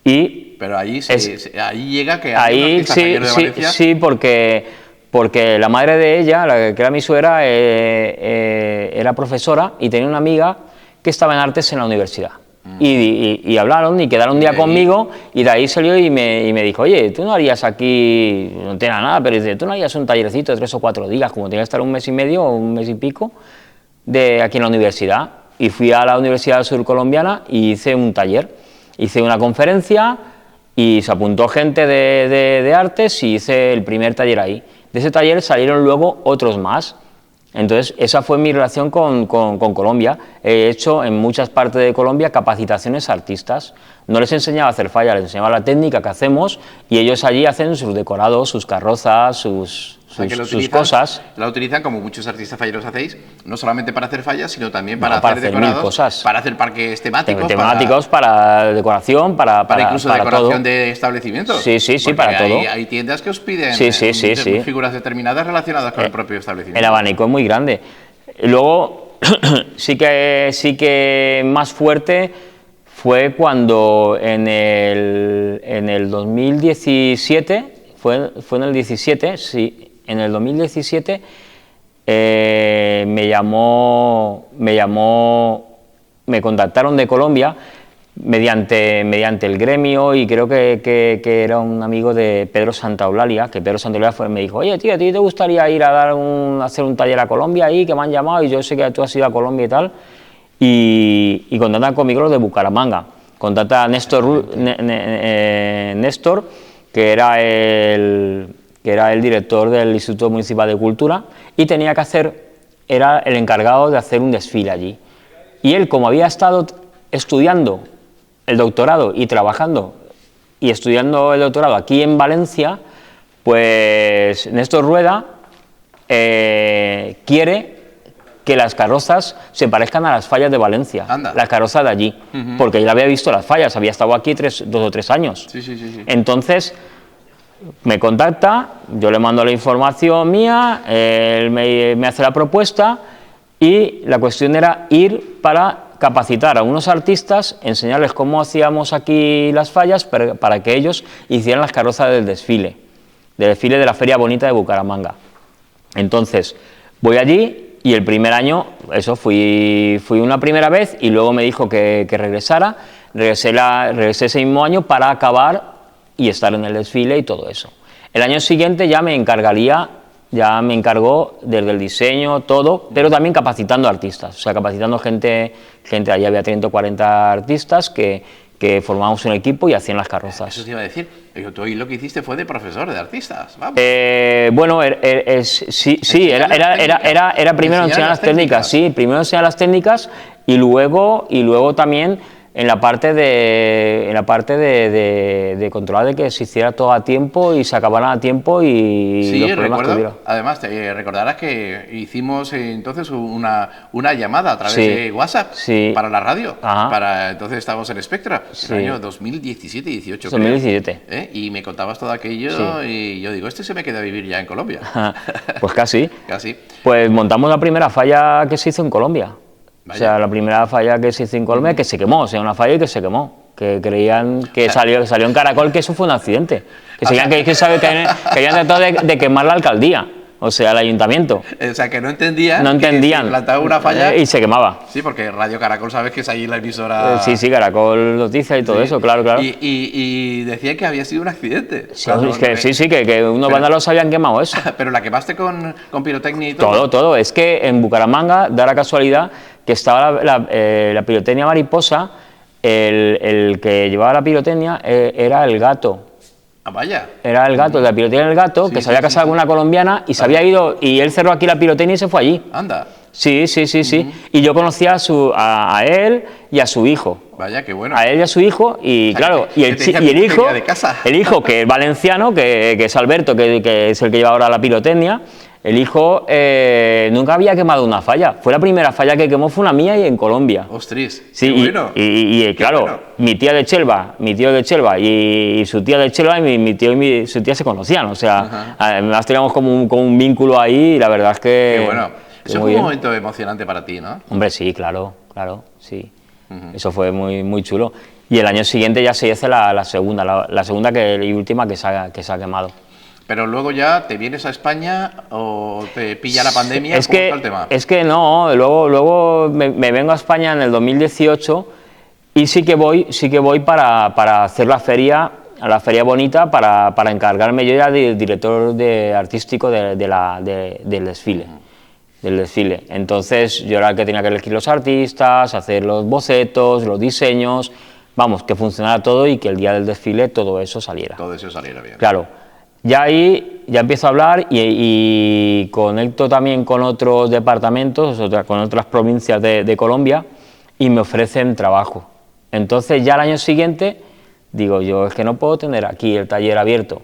Pero ahí llega que... Ahí sí, porque la madre de ella, que era mi suegra, era profesora y tenía una amiga que estaba en artes en la universidad. Y hablaron y quedaron un día conmigo, y de ahí salió y me dijo, oye, tú no harías aquí, no tenía nada, pero dice, tú no harías un tallercito de 3 o 4 días, como tenía que estar un mes y medio o un mes y pico, aquí en la universidad. Y fui a la Universidad Surcolombiana y hice un taller, hice una conferencia y se apuntó gente de artes y hice el primer taller ahí. De ese taller salieron luego otros más. Entonces, esa fue mi relación con Colombia. He hecho en muchas partes de Colombia capacitaciones a artistas. No les enseñaba a hacer falla, les enseñaba la técnica que hacemos, y ellos allí hacen sus decorados, sus carrozas, sus sus cosas. La utilizan, como muchos artistas falleros hacéis, no solamente para hacer fallas, sino también para hacer decorados, cosas. Para hacer parques temáticos, para decoración, para incluso para decoración todo. de establecimientos. Sí, para todo. Hay tiendas que os piden figuras determinadas relacionadas con el propio establecimiento. El abanico es muy grande. Luego, sí que más fuerte fue cuando en el 2017, fue en el 17, sí, en el 2017 me contactaron de Colombia mediante el gremio, y creo que era un amigo de Pedro Santaolalia, que Pedro Santaolalia me dijo: oye, tío, ¿a ti te gustaría ir a hacer un taller a Colombia ahí, que me han llamado y yo sé que tú has ido a Colombia y tal? Y contactan conmigo los de Bucaramanga, contacta a Néstor, que era el director del Instituto Municipal de Cultura, y era el encargado de hacer un desfile allí. Y él, como había estado estudiando el doctorado y trabajando y estudiando el doctorado aquí en Valencia, pues Néstor Rueda quiere que las carrozas se parezcan a las fallas de Valencia. Anda. Las carrozas de allí, porque él había visto las fallas, había estado aquí 2 o 3 años. Sí. Entonces me contacta, yo le mando la información mía, él me hace la propuesta, y la cuestión era ir para capacitar a unos artistas, enseñarles cómo hacíamos aquí las fallas para que ellos hicieran las carrozas del desfile de la Feria Bonita de Bucaramanga. Entonces voy allí, y el primer año, eso, fui una primera vez, y luego me dijo que regresara. Regresé ese mismo año para acabar y estar en el desfile y todo eso. El año siguiente ya me encargó desde el diseño, todo, pero también capacitando artistas, o sea, capacitando gente, allí había 30 o 40 artistas que formábamos un equipo y hacían las carrozas. Eso te iba a decir, tú ahí lo que hiciste fue de profesor de artistas, vamos. Bueno, era primero enseñar las técnicas, sí, primero enseñar las técnicas, y luego también en la parte de controlar de que se hiciera todo a tiempo y se acabara a tiempo, y sí, los problemas que hubiera. Además, te recordarás que hicimos entonces una llamada a través de WhatsApp para la radio. Entonces estábamos en Spectra, en el año 2017-18. 2017. Y me contabas todo aquello, y yo digo, se me queda a vivir ya en Colombia. Pues casi. Casi. Pues montamos la primera falla que se hizo en Colombia. Vaya. O sea, la primera falla que se hizo en Colombia, que se quemó, o sea, una falla que se quemó, que creían que salió en Caracol, que eso fue un accidente, que habían tratado de quemar la alcaldía, o sea, el ayuntamiento. O sea, que no entendían. Que se plantaba una falla y se quemaba. Sí, porque Radio Caracol, sabes que es ahí la emisora. Sí, Caracol Noticias y todo eso, claro. Y decía que había sido un accidente. Sí, que unos vándalos habían quemado eso. Pero la quemaste con pirotecnia y todo. Todo. Es que en Bucaramanga da la casualidad que estaba la pirotecnia mariposa, el que llevaba la pirotecnia era el gato. Vaya. Era el gato, de la pirotecnia del gato, que se había casado con una colombiana y se había ido, y él cerró aquí la pirotecnia y se fue allí. Anda. Sí. Y yo conocía a él y a su hijo. Vaya, qué bueno. A él y a su hijo, y claro, y el hijo, que es valenciano, que es Alberto, que es el que lleva ahora la pirotecnia. El hijo nunca había quemado una falla. Fue la primera falla que quemó, fue una mía y en Colombia. ¡Ostras! Sí, qué bueno. Y claro, bueno. Mi tío de Chelva y su tía de Chelva, y mi tío y su tía se conocían. O sea, además teníamos como un vínculo ahí, y la verdad es que... Qué bueno. Eso fue un momento emocionante para ti, ¿no? Hombre, sí, claro, sí. Eso fue muy chulo. Y el año siguiente ya se hace la segunda y última que se ha quemado. Pero luego ya te vienes a España o te pilla la pandemia. ¿Cómo está el tema? Es que no, luego me vengo a España en el 2018, y sí que voy para hacer la feria bonita, para encargarme yo ya de director artístico del desfile. Entonces yo era el que tenía que elegir los artistas, hacer los bocetos, los diseños, vamos, que funcionara todo y que el día del desfile todo eso saliera. Todo eso saliera bien. Claro. Ya ahí empiezo a hablar y conecto también con otros departamentos, con otras provincias de Colombia, y me ofrecen trabajo. Entonces ya el año siguiente digo yo, es que no puedo tener aquí el taller abierto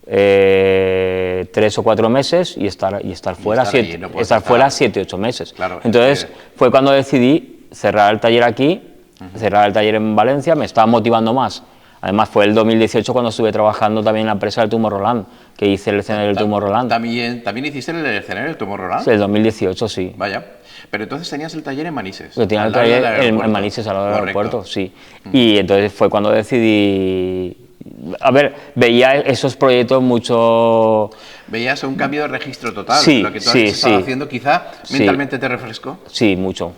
3 o 4 meses y estar fuera, estar fuera 7 o 8 meses. Claro, entonces fue cuando decidí cerrar el taller aquí, cerrar el taller en Valencia, me estaba motivando más. Además fue el 2018 cuando estuve trabajando también en la empresa del Tomorrowland, que hice el escenario del Tomorrowland. ¿También hiciste el escenario del Tomorrowland? Sí, el 2018, sí. Vaya. Pero entonces tenías el taller en Manises. Yo tenía el taller en Manises, al lado del aeropuerto, sí. Y entonces fue cuando decidí... A ver, veía esos proyectos mucho... ¿Veías un cambio de registro total? Sí, lo que tú has estado haciendo quizá mentalmente te refrescó. Sí, mucho.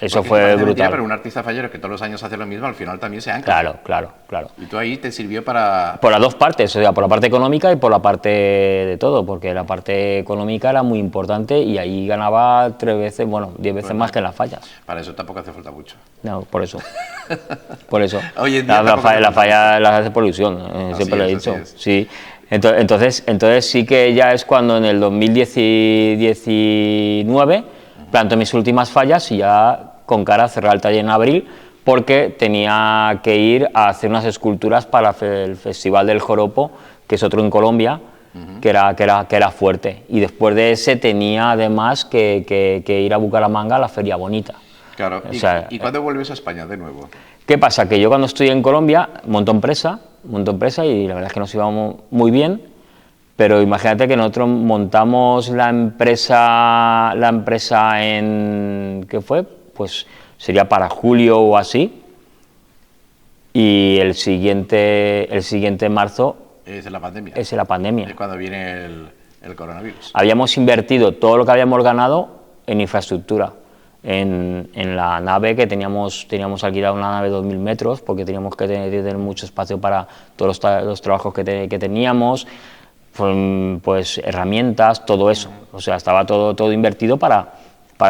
Eso fue brutal. Pero un artista fallero que todos los años hace lo mismo, al final también se ancla. Claro. Y tú ahí te sirvió para... Por las dos partes, o sea, por la parte económica y por la parte de todo, porque la parte económica era muy importante y ahí ganaba 3 veces, 10 veces más que en las fallas. Para eso tampoco hace falta mucho. No, por eso. Por eso. Hoy en día la falla las hace por ilusión, siempre lo he dicho. Sí. Entonces sí que ya es cuando en el 2019 planto mis últimas fallas y ya con cara a cerrar el taller en abril, porque tenía que ir a hacer unas esculturas para el Festival del Joropo, que es otro en Colombia, que era fuerte. Y después de ese tenía además que ir a Bucaramanga a la Feria Bonita. Claro. ¿Y cuándo vuelves a España de nuevo? ¿Qué pasa? Que yo cuando estoy en Colombia monto empresa y la verdad es que nos íbamos muy bien, pero imagínate que nosotros montamos la empresa en... ¿qué fue? Pues sería para julio o así, y el siguiente marzo es la pandemia. Es la pandemia. Es cuando viene el coronavirus. Habíamos invertido todo lo que habíamos ganado en infraestructura, en la nave que teníamos alquilado, una nave de 2.000 metros, porque teníamos que tener mucho espacio para todos los trabajos que teníamos, pues herramientas, todo eso. O sea, estaba todo invertido para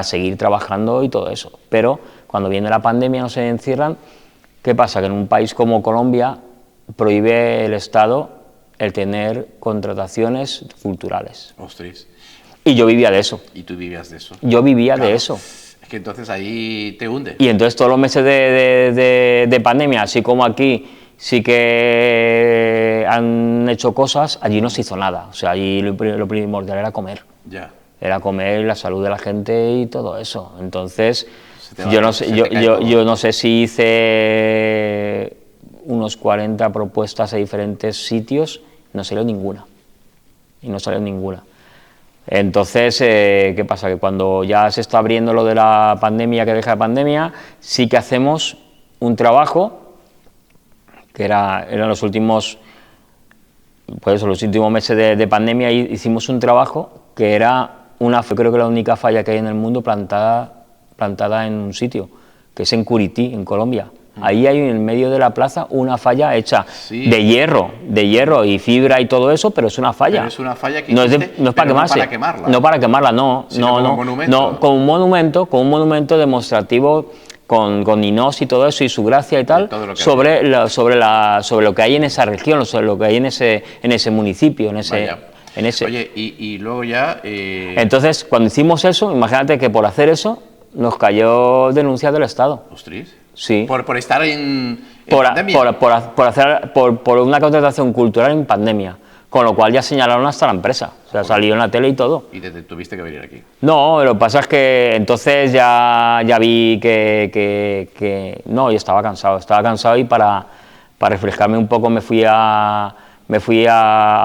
seguir trabajando y todo eso. Pero cuando viene la pandemia, nos encierran. ¿Qué pasa? Que en un país como Colombia prohíbe el Estado el tener contrataciones culturales. Ostras. Y yo vivía de eso. ¿Y tú vivías de eso? Yo vivía de eso. Es que entonces ahí te hunde. Y entonces todos los meses de pandemia, así como aquí sí que han hecho cosas, allí no se hizo nada. O sea, allí lo primordial era comer. Ya. Era comer, la salud de la gente y todo eso. Entonces, yo no sé si hice unos 40 propuestas a diferentes sitios, no salió ninguna. Entonces, ¿qué pasa? Que cuando ya se está abriendo lo de la pandemia, que deja la pandemia, sí que hacemos un trabajo que eran los últimos meses de pandemia, hicimos un trabajo que era creo que la única falla que hay en el mundo plantada en un sitio, que es en Curití, en Colombia. Ahí hay en medio de la plaza una falla hecha de hierro y fibra y todo eso, pero es una falla. Pero es una falla que no es para quemarse. No para quemarla. No para quemarla, no. Como un monumento demostrativo con Ninos y todo eso y su gracia y tal, sobre lo que hay en esa región, sobre lo que hay en ese municipio, en ese. Oye, y luego ya... Entonces, cuando hicimos eso, imagínate que por hacer eso nos cayó denuncia del Estado. ¿Ostras? Sí. Por estar en pandemia. Por una contratación cultural en pandemia. Con lo cual ya señalaron hasta la empresa. O sea, salió en la tele y todo. ¿Y tuviste que venir aquí? No, lo que pasa es que entonces ya vi que no, y estaba cansado y para refrescarme un poco me fui a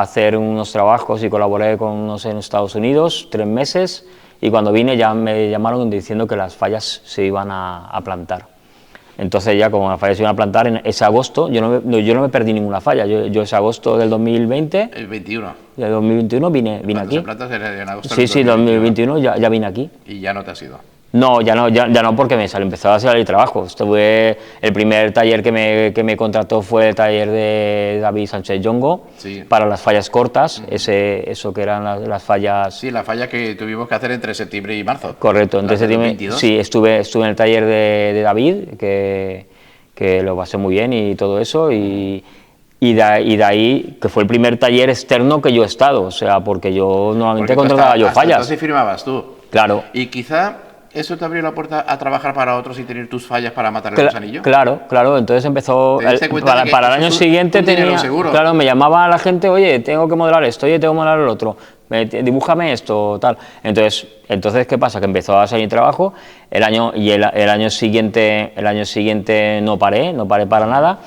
hacer unos trabajos y colaboré con unos en Estados Unidos, 3 meses, y cuando vine ya me llamaron diciendo que las fallas se iban a plantar. Entonces ya como las fallas se iban a plantar en ese agosto, yo no me perdí ninguna falla, yo ese agosto del 2020... El 21. Del 2021 vine aquí. Se plantas en agosto sí, 2021 ya vine aquí. ¿Y ya no te has ido? No, ya no, porque empezaba a salir trabajo. El primer taller que me contrató fue el taller de David Sánchez Yongo, para las fallas cortas, eso que eran las fallas... Sí, la falla que tuvimos que hacer entre septiembre y marzo. Correcto, entre septiembre, 22. Sí, estuve en el taller de David, que lo pasé muy bien y todo eso, y de ahí, que fue el primer taller externo que yo he estado, o sea, porque yo normalmente contrataba yo fallas. Entonces firmabas tú. Claro. Y quizá... ¿Eso te abrió la puerta a trabajar para otros y tener tus fallas para matar el gusanillo? Claro, entonces empezó, para el año siguiente claro, me llamaba la gente, oye, tengo que modelar esto, oye, tengo que modelar el otro, dibújame esto, tal. Entonces, ¿qué pasa? Que empezó a salir trabajo, el año siguiente no paré para nada,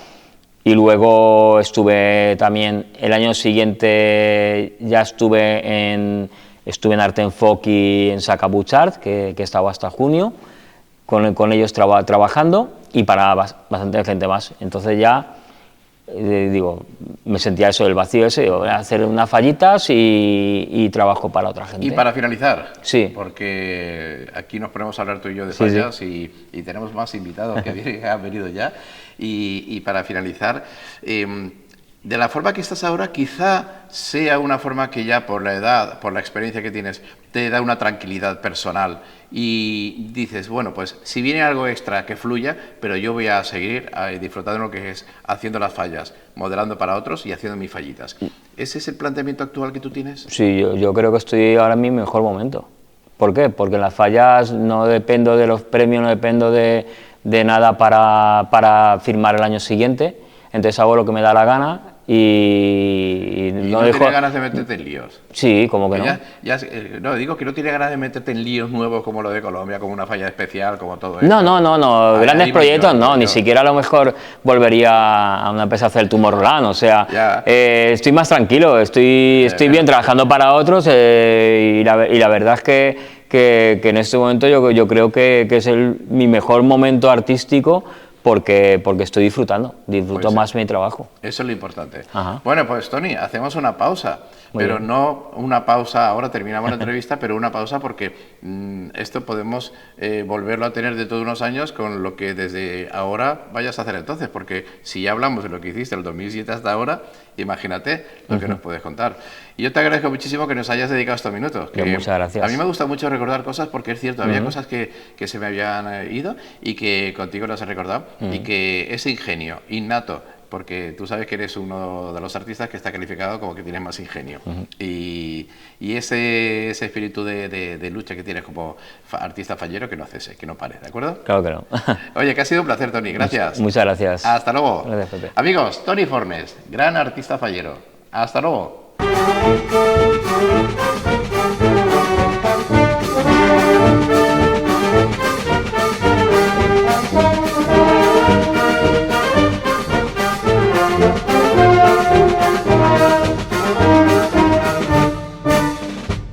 y luego estuve también, el año siguiente ya estuve en Art en Foc y en Sacabuchard, que estaba hasta junio, con ellos trabajando, y para bastante gente más. Entonces ya, me sentía eso, el vacío ese, voy a hacer unas fallitas y trabajo para otra gente. Y para finalizar, sí, porque aquí nos ponemos a hablar tú y yo de fallas, sí. Y tenemos más invitados que han venido ya, y para finalizar, de la forma que estás ahora, quizá sea una forma que ya por la edad, por la experiencia que tienes, te da una tranquilidad personal y dices, bueno, pues si viene algo extra que fluya, pero yo voy a seguir disfrutando de lo que es haciendo las fallas, modelando para otros y haciendo mis fallitas. ¿Ese es el planteamiento actual que tú tienes? Sí, yo creo que estoy ahora en mi mejor momento. ¿Por qué? Porque en las fallas no dependo de los premios, no dependo de nada para firmar el año siguiente, entonces hago lo que me da la gana. ¿Y no tienes ganas de meterte en líos? Sí, como que no. No, digo que no tienes ganas de meterte en líos nuevos como lo de Colombia, como una falla especial, como todo eso. No. Grandes proyectos no, ni siquiera a lo mejor volvería a una empresa a hacer el Tomorrowland, o sea, estoy más tranquilo, estoy bien trabajando para otros y la verdad es que en este momento yo creo que es mi mejor momento artístico. Porque estoy disfruto pues más mi trabajo. Eso es lo importante. Ajá. Bueno, pues Toni, hacemos una pausa, pero no una pausa, ahora terminamos la entrevista, pero una pausa porque esto podemos volverlo a tener dentro de unos años con lo que desde ahora vayas a hacer entonces, porque si ya hablamos de lo que hiciste del 2007 hasta ahora, imagínate lo que nos puedes contar. Y yo te agradezco muchísimo que nos hayas dedicado estos minutos. Muchas gracias. A mí me gusta mucho recordar cosas porque es cierto, había cosas que se me habían ido y que contigo las he recordado y que ese ingenio innato, porque tú sabes que eres uno de los artistas que está calificado como que tienes más ingenio y ese espíritu de lucha que tienes como artista fallero que no cese, que no pare, ¿de acuerdo? Claro que no. Oye, que ha sido un placer, Toni, gracias. Muchas gracias. Hasta luego. Gracias, Pepe. Amigos, Toni Fornes, gran artista fallero. Hasta luego.